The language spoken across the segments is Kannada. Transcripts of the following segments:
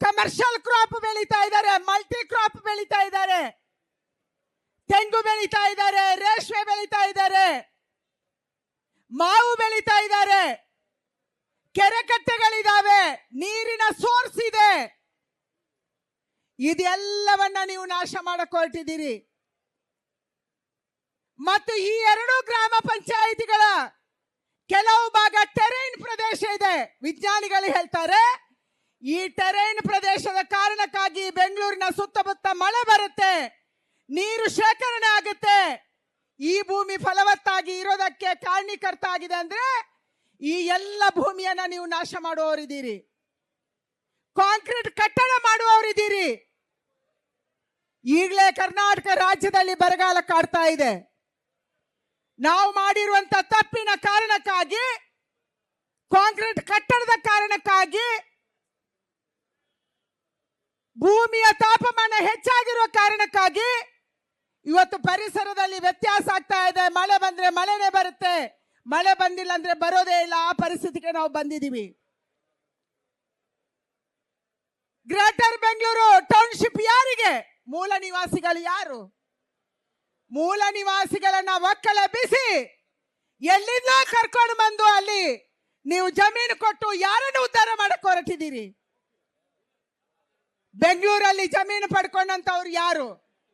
ಕಮರ್ಷಿಯಲ್ ಕ್ರಾಪ್ ಬೆಳೀತಾ ಇದ್ದಾರೆ, ಮಲ್ಟಿ ಕ್ರಾಪ್ ಬೆಳೀತಾ ಇದ್ದಾರೆ, ತೆಂಗು ಬೆಳೀತಾ ಇದ್ದಾರೆ, ರೇಷ್ಮೆ ಬೆಳೀತಾ ಇದ್ದಾರೆ, ಮಾವು ಬೆಳೀತಾ ಇದ್ದಾರೆ, ಕೆರೆ ಕಟ್ಟೆಗಳಿದಾವೆ, ನೀರಿನ ಸೋರ್ಸ್ ಇದೆ. ಇದೆಲ್ಲವನ್ನ ನೀವು ನಾಶ ಮಾಡಕ್ ಹೊರಟಿದ್ದೀರಿ. ಮತ್ತು ಈ ಎರಡು ಗ್ರಾಮ ಪಂಚಾಯಿತಿಗಳ ಕೆಲವು ಭಾಗ ಟೆರೈನ್ ಪ್ರದೇಶ ಇದೆ. ವಿಜ್ಞಾನಿಗಳು ಹೇಳ್ತಾರೆ ಈ ಟೆರೈನ್ ಪ್ರದೇಶದ ಕಾರಣಕ್ಕಾಗಿ ಬೆಂಗಳೂರಿನ ಸುತ್ತಮುತ್ತ ಮಳೆ ಬರುತ್ತೆ, ನೀರು ಶೇಖರಣೆ ಆಗುತ್ತೆ. ಈ ಭೂಮಿ ಫಲವತ್ತಾಗಿ ಇರೋದಕ್ಕೆ ಕಾರಣೀಕರ್ತ ಆಗಿದೆ ಅಂದ್ರೆ ಈ ಎಲ್ಲ ಭೂಮಿಯನ್ನ ನೀವು ನಾಶ ಮಾಡುವವರಿದ್ದೀರಿ, ಕಾಂಕ್ರೀಟ್ ಕಟ್ಟಡ ಮಾಡುವವರಿದ್ದೀರಿ. ಈಗಲೇ ಕರ್ನಾಟಕ ರಾಜ್ಯದಲ್ಲಿ ಬರಗಾಲ ಕಾಡ್ತಾ ಇದೆ. ನಾವು ಮಾಡಿರುವಂತ ತಪ್ಪಿನ ಕಾರಣಕ್ಕಾಗಿ, ಕಾಂಕ್ರೀಟ್ ಕಟ್ಟಡದ ಕಾರಣಕ್ಕಾಗಿ, ಭೂಮಿಯ ತಾಪಮಾನ ಹೆಚ್ಚಾಗಿರುವ ಕಾರಣಕ್ಕಾಗಿ ಇವತ್ತು ಪರಿಸರದಲ್ಲಿ ವ್ಯತ್ಯಾಸ ಆಗ್ತಾ ಇದೆ. ಮಳೆ ಬಂದ್ರೆ ಮಳೆನೇ ಬರುತ್ತೆ, ಮಳೆ ಬಂದಿಲ್ಲ ಅಂದ್ರೆ ಬರೋದೇ ಇಲ್ಲ. ಆ ಪರಿಸ್ಥಿತಿಗೆ ನಾವು ಬಂದಿದ್ದೀವಿ. ಗ್ರೇಟರ್ ಬೆಂಗಳೂರು ಟೌನ್ಶಿಪ್ ಯಾರಿಗೆ? ಮೂಲ ನಿವಾಸಿಗಳು ಯಾರು? ಮೂಲ ನಿವಾಸಿಗಳನ್ನ ಒಕ್ಕಲೆಬ್ಬಿಸಿ ಎಲ್ಲಿಂದ ಕರ್ಕೊಂಡು ಬಂದು ಅಲ್ಲಿ ನೀವು ಜಮೀನು ಕೊಟ್ಟು ಯಾರನ್ನು ಉದ್ಧಾರ ಮಾಡಕ್ ಹೊರಟಿದ್ದೀರಿ? ಬೆಂಗಳೂರಲ್ಲಿ ಜಮೀನು ಪಡ್ಕೊಂಡಂತವ್ರು ಯಾರು?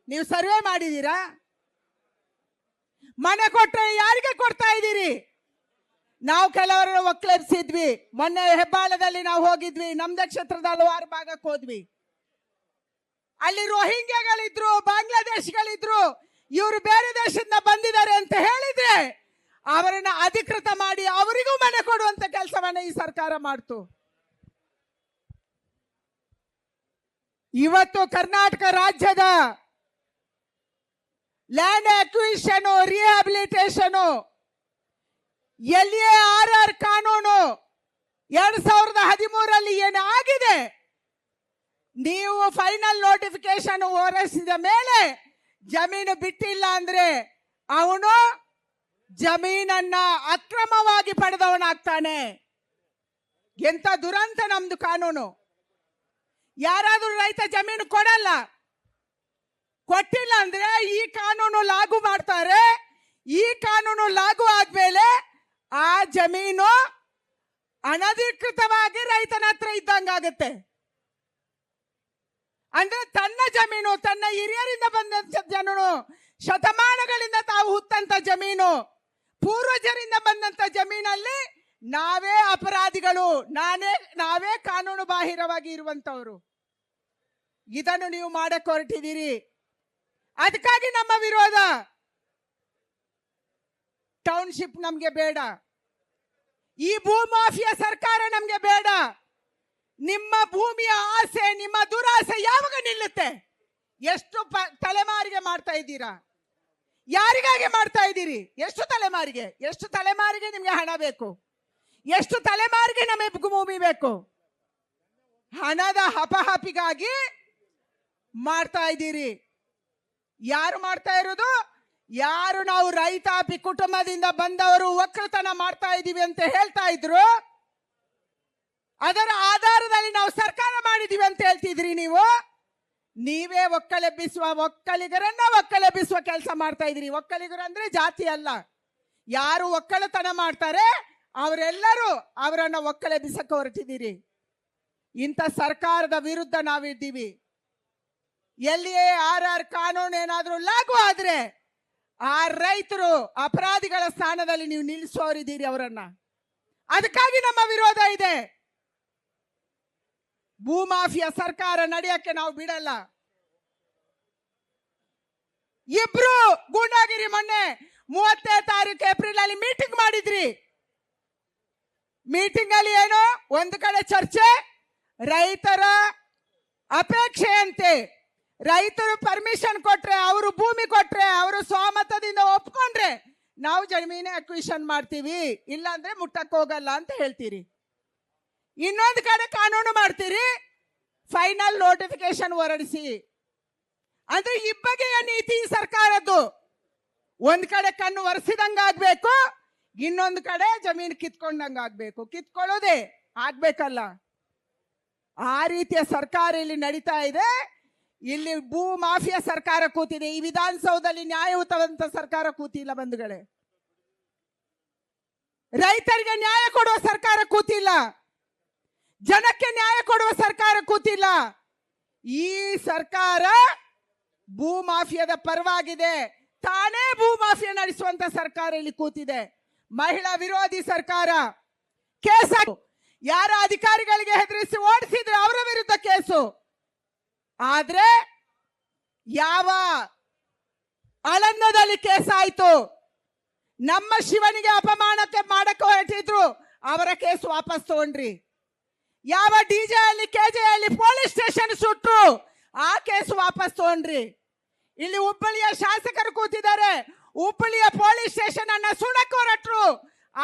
ನೀವು ಸರ್ವೆ ಮಾಡಿದೀರಾ? ಮನೆ ಕೊಟ್ಟರೆ ಯಾರಿಗೆ ಕೊಡ್ತಾ ಇದ್ದೀರಿ? ನಾವು ಕೆಲವರನ್ನು ಒಕ್ಕಲೆಬ್ಸಿದ್ವಿ. ಮೊನ್ನೆ ಹೆಬ್ಬಾಳದಲ್ಲಿ ನಾವು ಹೋಗಿದ್ವಿ, ನಮ್ದೇ ಕ್ಷೇತ್ರದ ಹಲವಾರು ಭಾಗಕ್ಕೆ ಹೋದ್ವಿ. ಅಲ್ಲಿ ರೋಹಿಂಗ್ಯಾಗಳಿದ್ರು, ಬಾಂಗ್ಲಾದೇಶಿಗಳಿದ್ರು. ಇವರು ಬೇರೆ ದೇಶದಿಂದ ಬಂದಿದ್ದಾರೆ ಅಂತ ಹೇಳಿದ್ರೆ ಅವರನ್ನ ಅಧಿಕೃತ ಮಾಡಿ ಅವರಿಗೂ ಮನೆ ಕೊಡುವಂತ ಕೆಲಸವನ್ನ ಈ ಸರ್ಕಾರ ಮಾಡ್ತು. ಇವತ್ತು ಕರ್ನಾಟಕ ರಾಜ್ಯದ ಲ್ಯಾಂಡ್ ಅಕ್ವಿಷನ್, ರಿಹ್ಯಾಬಿಲಿಟೇಷನ್, LARR ಕಾನೂನು 2013ರಲ್ಲಿ ಏನು ಆಗಿದೆ, ನೀವು ಫೈನಲ್ ನೋಟಿಫಿಕೇಶನ್ ಹೊರಡಿಸಿದ ಮೇಲೆ ಜಮೀನು ಬಿಟ್ಟಿಲ್ಲ ಅಂದ್ರೆ ಅವನು ಜಮೀನನ್ನ ಅಕ್ರಮವಾಗಿ ಪಡೆದವನಾಗ್ತಾನೆ. ಎಂತ ದುರಂತ ನಮ್ದು ಕಾನೂನು. ಯಾರಾದ್ರೂ ರೈತ ಜಮೀನು ಕೊಡಲ್ಲ, ಕೊಟ್ಟಿಲ್ಲ ಅಂದ್ರೆ ಈ ಕಾನೂನು ಲಾಗು ಮಾಡ್ತಾರೆ. ಈ ಕಾನೂನು ಲಾಗು ಆದ್ಮೇಲೆ ಆ ಜಮೀನು ಅನಧಿಕೃತವಾಗಿ ರೈತನ ಹತ್ರ ಇದ್ದಂಗಾಗುತ್ತೆ. ಅಂದ್ರೆ ತನ್ನ ಜಮೀನು, ತನ್ನ ಹಿರಿಯರಿಂದ ಬಂದಂತ ಜಮೀನು, ಶತಮಾನಗಳಿಂದ ತಾವು ಹುತ್ತಂತ ಜಮೀನು, ಪೂರ್ವಜರಿಂದ ಬಂದಂತ ಜಮೀನಲ್ಲಿ ನಾವೇ ಅಪರಾಧಿಗಳು, ನಾವೇ ಕಾನೂನು ಬಾಹಿರವಾಗಿ ಇರುವಂತವರು. ಇದನ್ನು ನೀವು ಮಾಡಕ್ ಹೊರಟಿದ್ದೀರಿ. ಅದಕ್ಕಾಗಿ ನಮ್ಮ ವಿರೋಧ. ಟೌನ್ಶಿಪ್ ನಮ್ಗೆ ಬೇಡ, ಈ ಭೂಮಾಫಿಯಾ ಸರ್ಕಾರ ನಮ್ಗೆ ಬೇಡ. ನಿಮ್ಮ ಭೂಮಿಯ ಆಸೆ, ನಿಮ್ಮ ದುರಾಸೆ ಯಾವಾಗ ನಿಲ್ಲುತ್ತೆ? ಎಷ್ಟು ತಲೆಮಾರಿಗೆ ಮಾಡ್ತಾ ಇದ್ದೀರಾ? ಯಾರಿಗಾಗಿ ಮಾಡ್ತಾ ಇದ್ದೀರಿ? ಎಷ್ಟು ತಲೆಮಾರಿಗೆ ನಿಮ್ಗೆ ಹಣ ಬೇಕು? ಎಷ್ಟು ತಲೆಮಾರಿಗೆ ನಮಗೆ ಭೂಮಿ ಬೇಕು? ಹಣದ ಹಪಹಪಿಗಾಗಿ ಮಾಡ್ತಾ ಇದ್ದೀರಿ. ಯಾರು ಮಾಡ್ತಾ ಇರೋದು? ಯಾರು ನಾವು ರೈತಾಪಿ ಕುಟುಂಬದಿಂದ ಬಂದವರು ಒಕ್ಕಲತನ ಮಾಡ್ತಾ ಇದ್ದೀವಿ ಅಂತ ಹೇಳ್ತಾ ಇದ್ರು, ಅದರ ಆಧಾರದಲ್ಲಿ ನಾವು ಸರ್ಕಾರ ಮಾಡಿದೀವಿ ಅಂತ ಹೇಳ್ತಿದ್ರಿ. ನೀವೇ ಒಕ್ಕಲಿಗರನ್ನ ಒಕ್ಕಲೆಬ್ಬಿಸುವ ಕೆಲಸ ಮಾಡ್ತಾ ಇದ್ರಿ. ಒಕ್ಕಲಿಗರು ಅಂದ್ರೆ ಜಾತಿ ಅಲ್ಲ, ಯಾರು ಒಕ್ಕಲತನ ಮಾಡ್ತಾರೆ ಅವರೆಲ್ಲರೂ ಅವರನ್ನ ಒಕ್ಕಲೆಬ್ಬಿಸಕ್ಕೆ ಹೊರಟಿದ್ದೀರಿ. ಇಂಥ ಸರ್ಕಾರದ ವಿರುದ್ಧ ನಾವಿದ್ದೀವಿ. LARR ಕಾನೂನು ಏನಾದ್ರೂ ಲಾಗು ಆದ್ರೆ ಆ ರೈತರು ಅಪರಾಧಿಗಳ ಸ್ಥಾನದಲ್ಲಿ ನೀವು ನಿಲ್ಲಿಸೋರಿದ್ದೀರಿ ಅವರನ್ನ. ಅದಕ್ಕಾಗಿ ನಮ್ಮ ವಿರೋಧ ಇದೆ. ಭೂಮಾಫಿಯಾ ಸರ್ಕಾರ ನಡೆಯಕ್ಕೆ ನಾವು ಬಿಡಲ್ಲ. ಇಬ್ರು ಗೂಂಡಾಗಿರಿ ಮೊನ್ನೆ 30ನೇ ತಾರೀಕು ಏಪ್ರಿಲ್ ಅಲ್ಲಿ ಮೀಟಿಂಗ್ ಮಾಡಿದ್ರಿ. ಮೀಟಿಂಗ್ ಅಲ್ಲಿ ಏನು, ಒಂದು ಕಡೆ ಚರ್ಚೆ, ರೈತರ ಅಪೇಕ್ಷೆಯಂತೆ ರೈತರು ಪರ್ಮಿಷನ್ ಕೊಟ್ರೆ, ಅವರು ಭೂಮಿ ಕೊಟ್ರೆ, ಅವರು ಸ್ವಾಮತದಿಂದ ಒಪ್ಕೊಂಡ್ರೆ ನಾವು ಜಮೀನು ಅಕ್ವಿಷನ್ ಮಾಡ್ತೀವಿ, ಇಲ್ಲಾಂದ್ರೆ ಮುಟ್ಟಕ್ಕೆ ಹೋಗಲ್ಲ ಅಂತ ಹೇಳ್ತೀರಿ. ಇನ್ನೊಂದು ಕಡೆ ಕಾನೂನು ಮಾಡ್ತೀರಿ, ಫೈನಲ್ ನೋಟಿಫಿಕೇಶನ್ ಹೊರಡಿಸಿ. ಅಂದ್ರೆ ಇಬ್ಬಗೆಯ ನೀತಿ ಸರ್ಕಾರದ್ದು. ಒಂದ್ ಕಡೆ ಕಣ್ಣು ಒರೆಸಿದಂಗಾಗ್ಬೇಕು, ಇನ್ನೊಂದು ಕಡೆ ಜಮೀನು ಕಿತ್ಕೊಂಡಂಗಾಗ್ಬೇಕು. ಕಿತ್ಕೊಳ್ಳೋದೇ ಆಗ್ಬೇಕಲ್ಲ. ಆ ರೀತಿಯ ಸರ್ಕಾರ ಇಲ್ಲಿ ನಡೀತಾ ಇದೆ. ಇಲ್ಲಿ ಭೂ ಮಾಫಿಯಾ ಸರ್ಕಾರ ಕೂತಿದೆ. ಈ ವಿಧಾನಸೌಧದಲ್ಲಿ ನ್ಯಾಯಯುತವಂತ ಸರ್ಕಾರ ಕೂತಿಲ್ಲ ಬಂಧುಗಳೇ. ರೈತರಿಗೆ ನ್ಯಾಯ ಕೊಡುವ ಸರ್ಕಾರ ಕೂತಿಲ್ಲ. ಜನಕ್ಕೆ ನ್ಯಾಯ ಕೊಡುವ ಸರ್ಕಾರ ಕೂತಿಲ್ಲ. ಈ ಸರ್ಕಾರ ಭೂ ಮಾಫಿಯಾದ ಪರವಾಗಿದೆ. ತಾನೇ ಭೂ ಮಾಫಿಯಾ ನಡೆಸುವಂತ ಸರ್ಕಾರ ಇಲ್ಲಿ ಕೂತಿದೆ. ಮಹಿಳಾ ವಿರೋಧಿ ಸರ್ಕಾರ. ಕೇಸ್ ಯಾರ ಅಧಿಕಾರಿಗಳಿಗೆ ಹೆದರಿಸಿ ಓಡಿಸಿದ್ರೆ ಅವರ ವಿರುದ್ಧ ಕೇಸು. ಆದ್ರೆ ಯಾವ ಆಳಂದದಲ್ಲಿ ಕೇಸ್ ಆಯ್ತು, ನಮ್ಮ ಶಿವನಿಗೆ ಅಪಮಾನಕ್ಕೆ ಮಾಡಕ್ಕೆ ಹೊರಟಿದ್ರು ಅವರ ಕೇಸ್ ವಾಪಸ್ ತಗೊಂಡ್ರಿ. ಯಾವ ಡಿಜೆ ಅಲ್ಲಿ ಕೆಜೆ ಅಲ್ಲಿ ಪೊಲೀಸ್ ಸ್ಟೇಷನ್ ಸುಟ್ರು ಆ ಕೇಸ್ ವಾಪಸ್ ತಗೊಂಡ್ರಿ. ಇಲ್ಲಿ ಹುಬ್ಬಳ್ಳಿಯ ಶಾಸಕರು ಕೂತಿದ್ದಾರೆ, ಹುಬ್ಬಳ್ಳಿಯ ಪೊಲೀಸ್ ಸ್ಟೇಷನ್ ಅನ್ನ ಸುಡಕ್ಕೆ ಹೊರಟ್ರು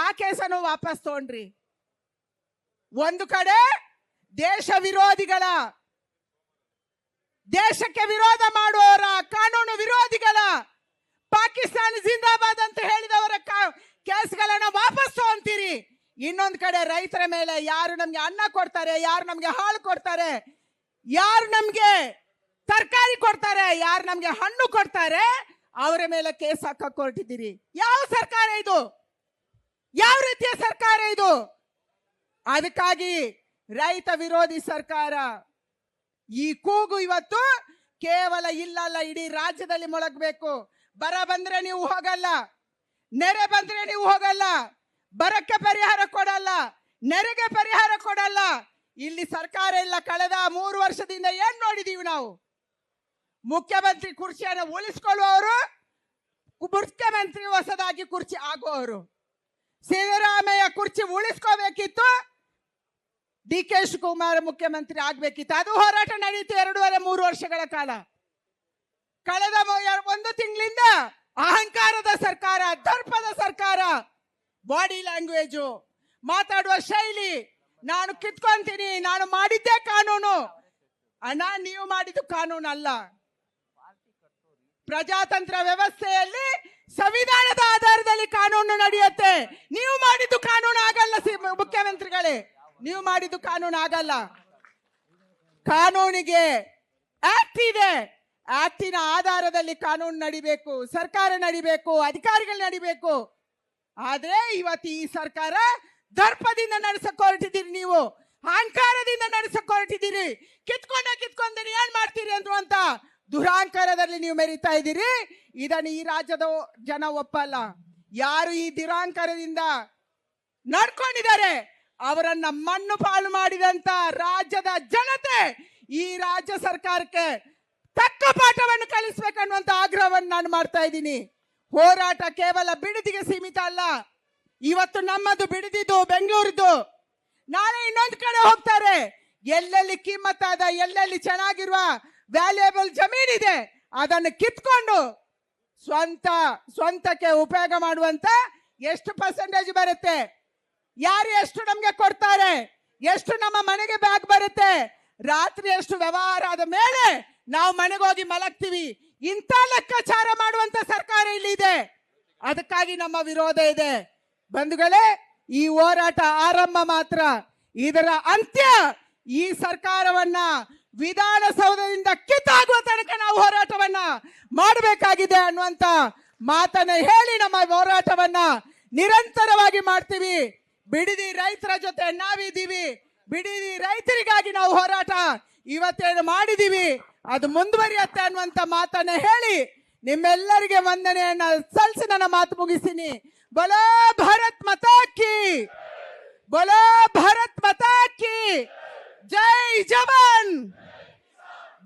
ಆ ಕೇಸನ್ನು ವಾಪಸ್ ತಗೊಂಡ್ರಿ. ಒಂದು ಕಡೆ ದೇಶ ವಿರೋಧಿಗಳ, ದೇಶಕ್ಕೆ ವಿರೋಧ ಮಾಡುವವರ, ಕಾನೂನು ವಿರೋಧಿಗಳ, ಪಾಕಿಸ್ತಾನ ಜಿಂದಾಬಾದ್ ಅಂತ ಹೇಳಿದವರ ಕೇಸ್ಗಳನ್ನ ವಾಪಸ್ ತಗೊಂತೀರಿ. ಇನ್ನೊಂದು ಕಡೆ ರೈತರ ಮೇಲೆ ಯಾರು ನಮ್ಗೆ ಅನ್ನ ಕೊಡ್ತಾರೆ, ಯಾರು ನಮ್ಗೆ ಹಾಲು ಕೊಡ್ತಾರೆ, ಯಾರು ನಮ್ಗೆ ತರಕಾರಿ ಕೊಡ್ತಾರೆ, ಯಾರು ನಮ್ಗೆ ಹಣ್ಣು ಕೊಡ್ತಾರೆ ಅವರ ಮೇಲೆ ಕೇಸ್ ಹಾಕಕ್ಕೆ ಹೊರಟಿದ್ದೀರಿ. ಯಾವ ಸರ್ಕಾರ ಇದು? ಯಾವ ರೀತಿಯ ಸರ್ಕಾರ ಇದು? ಅದಕ್ಕಾಗಿ ರೈತ ವಿರೋಧಿ ಸರ್ಕಾರ. ಈ ಕೂಗು ಇವತ್ತು ಕೇವಲ ಇಲ್ಲಲ್ಲ, ಇಡೀ ರಾಜ್ಯದಲ್ಲಿ ಮೊಳಗಬೇಕು. ಬರ ಬಂದ್ರೆ ನೀವು ಹೋಗಲ್ಲ, ನೆರೆ ಬಂದ್ರೆ ನೀವು ಹೋಗಲ್ಲ, ಬರಕ್ಕೆ ಪರಿಹಾರ ಕೊಡಲ್ಲ, ನೆರೆಗೆ ಪರಿಹಾರ ಕೊಡಲ್ಲ. ಇಲ್ಲಿ ಸರ್ಕಾರ ಇಲ್ಲ. ಕಳೆದ 3 ವರ್ಷದಿಂದ ಏನ್ ನೋಡಿದೀವಿ ನಾವು? ಮುಖ್ಯಮಂತ್ರಿ ಕುರ್ಚಿಯನ್ನು ಉಳಿಸ್ಕೊಳ್ಳುವವರು, ಮುಖ್ಯಮಂತ್ರಿ ಹೊಸದಾಗಿ ಕುರ್ಚಿ ಆಗುವವರು. ಸಿದ್ದರಾಮಯ್ಯ ಕುರ್ಚಿ ಉಳಿಸ್ಕೋಬೇಕಿತ್ತು, ಡಿ ಕೆ ಶಿವಕುಮಾರ್ ಮುಖ್ಯಮಂತ್ರಿ ಆಗ್ಬೇಕಿತ್ತು. ಅದು ಹೋರಾಟ ನಡೀತು 2.5-3 ವರ್ಷಗಳ ಕಾಲ. ಕಳೆದ 1 ತಿಂಗಳಿಂದ ಅಹಂಕಾರದ ಸರ್ಕಾರ, ದರ್ಪದ ಸರ್ಕಾರ, ಬಾಡಿ ಲ್ಯಾಂಗ್ವೇಜ್, ಮಾತಾಡುವ ಶೈಲಿ, ನಾನು ಕಿತ್ಕೊಂತೀನಿ, ನಾನು ಮಾಡಿದ್ದೇ ಕಾನೂನು. ಅಣ್ಣ, ನೀವು ಮಾಡಿದ್ದು ಕಾನೂನು ಅಲ್ಲ. ಪ್ರಜಾತಂತ್ರ ವ್ಯವಸ್ಥೆಯಲ್ಲಿ ಸಂವಿಧಾನದ ಆಧಾರದಲ್ಲಿ ಕಾನೂನು ನಡೆಯುತ್ತೆ. ನೀವು ಮಾಡಿದ್ದು ಕಾನೂನು ಆಗಲ್ಲ ಮುಖ್ಯಮಂತ್ರಿಗಳೇ, ನೀವು ಮಾಡಿದ್ದು ಕಾನೂನು ಆಗಲ್ಲ. ಕಾನೂನಿಗೆ ಆಕ್ಟ್ ಇದೆ, ಆಕ್ಟಿನ ಆಧಾರದಲ್ಲಿ ಕಾನೂನು ನಡಿಬೇಕು, ಸರ್ಕಾರ ನಡಿಬೇಕು, ಅಧಿಕಾರಿಗಳು ನಡಿಬೇಕು. ಆದ್ರೆ ಇವತ್ತು ಈ ಸರ್ಕಾರ ದರ್ಪದಿಂದ ನಡೆಸಕ್ ಹೊರಟಿದ್ದೀರಿ, ನೀವು ಅಹಂಕಾರದಿಂದ ನಡೆಸಕ್ ಹೊರಟಿದ್ದೀರಿ. ಕಿತ್ಕೊಂಡೇನೆ ಏನ್ ಮಾಡ್ತೀರಿ ಅಂತ ದುರಹಂಕಾರದಲ್ಲಿ ನೀವು ಮೆರಿತಾ ಇದ್ದೀರಿ. ಇದನ್ನು ಈ ರಾಜ್ಯದ ಜನ ಒಪ್ಪಲ್ಲ. ಯಾರು ಈ ದುರಹಂಕಾರದಿಂದ ನಡ್ಕೊಂಡಿದ್ದಾರೆ ಅವರನ್ನ ಮಣ್ಣು ಪಾಲು ಮಾಡಿದಂತ ರಾಜ್ಯದ ಜನತೆ ಈ ರಾಜ್ಯ ಸರ್ಕಾರಕ್ಕೆ ತಕ್ಕ ಪಾಠವನ್ನು ಕಲಿಸ್ಬೇಕನ್ನುವಂತ ಆಗ್ರಹವನ್ನು ನಾನು ಮಾಡ್ತಾ ಇದ್ದೀನಿ. ಹೋರಾಟ ಕೇವಲ ಬಿಡದಿಗೆ ಸೀಮಿತ ಅಲ್ಲ. ಇವತ್ತು ನಮ್ಮದು ಬಿಡದಿದ್ದು ಬೆಂಗಳೂರಿದ್ದು, ನಾಳೆ ಇನ್ನೊಂದು ಕಡೆ ಹೋಗ್ತಾರೆ. ಎಲ್ಲೆಲ್ಲಿ ಕಿಮ್ಮತ್ತಾದ, ಎಲ್ಲೆಲ್ಲಿ ಚೆನ್ನಾಗಿರುವ ವ್ಯಾಲ್ಯೂಯಬಲ್ ಜಮೀನಿದೆ ಅದನ್ನು ಕಿತ್ಕೊಂಡು ಸ್ವಂತಕ್ಕೆ ಉಪಯೋಗ ಮಾಡುವಂತ ಎಷ್ಟು ಪರ್ಸೆಂಟೇಜ್ ಬರುತ್ತೆ, ಯಾರು ಎಷ್ಟು ನಮ್ಗೆ ಕೊಡ್ತಾರೆ, ಎಷ್ಟು ನಮ್ಮ ಮನೆಗೆ ಬ್ಯಾಗ್ ಬರುತ್ತೆ, ರಾತ್ರಿ ಎಷ್ಟು ವ್ಯವಹಾರ ಆದ ಮೇಲೆ ನಾವು ಮನೆಗೆ ಹೋಗಿ ಮಲಗ್ತೀವಿ. ಇಂಥ ಲೆಕ್ಕಾಚಾರ ಮಾಡುವಂತ ಸರ್ಕಾರ ಇಲ್ಲಿ ಇದೆ. ಅದಕ್ಕಾಗಿ ನಮ್ಮ ವಿರೋಧ ಇದೆ. ಬಂಧುಗಳೇ, ಈ ಹೋರಾಟ ಆರಂಭ ಮಾತ್ರ. ಇದರ ಅಂತ್ಯ ಈ ಸರ್ಕಾರವನ್ನ ವಿಧಾನಸೌಧದಿಂದ ಕಿತ್ತಾಗುವ ತನಕ ನಾವು ಹೋರಾಟವನ್ನ ಮಾಡಬೇಕಾಗಿದೆ ಅನ್ನುವಂತ ಮಾತನ್ನ ಹೇಳಿ ನಮ್ಮ ಹೋರಾಟವನ್ನ ನಿರಂತರವಾಗಿ ಮಾಡ್ತೀವಿ. ಬಿಡದಿ ರೈತರ ಜೊತೆ ನಾವಿದ್ದೀವಿ. ಬಿಡದಿ ರೈತರಿಗಾಗಿ ನಾವು ಹೋರಾಟ ಇವತ್ತೇನು ಮಾಡಿದೀವಿ ಅದು ಮುಂದುವರಿಯುತ್ತೆ ಅನ್ನುವಂತ ಮಾತನ್ನ ಹೇಳಿ ನಿಮ್ಮೆಲ್ಲರಿಗೆ ವಂದನೆಯನ್ನ ಸಲ್ಲಿಸಿ ನನ್ನ ಮಾತು ಮುಗಿಸ್ತೀನಿ. ಬೋಲೋ ಭಾರತ್ ಮಾತಾ ಕಿ, ಬೋಲೋ ಭಾರತ್ ಮಾತಾ ಕಿ. ಜೈ ಜವಾನ್,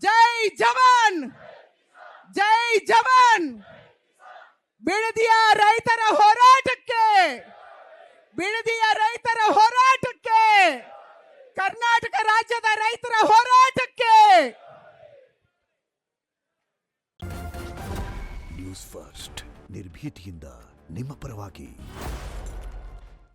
ಜೈ ಜವಾನ್, ಜೈ ಜವಾನ್. ಬಿಡದಿಯ ರೈತರ ಹೋರಾಟಕ್ಕೆ, ಬಿಡದಿಯ ರೈತರ ಹೋರಾಟಕ್ಕೆ, ಕರ್ನಾಟಕ ರಾಜ್ಯದ ರೈತರ ಹೋರಾಟಕ್ಕೆ. ನ್ಯೂಸ್ ಫಸ್ಟ್, ನಿರ್ಭೀತಿಯಿಂದ ನಿಮ್ಮ ಪರವಾಗಿ.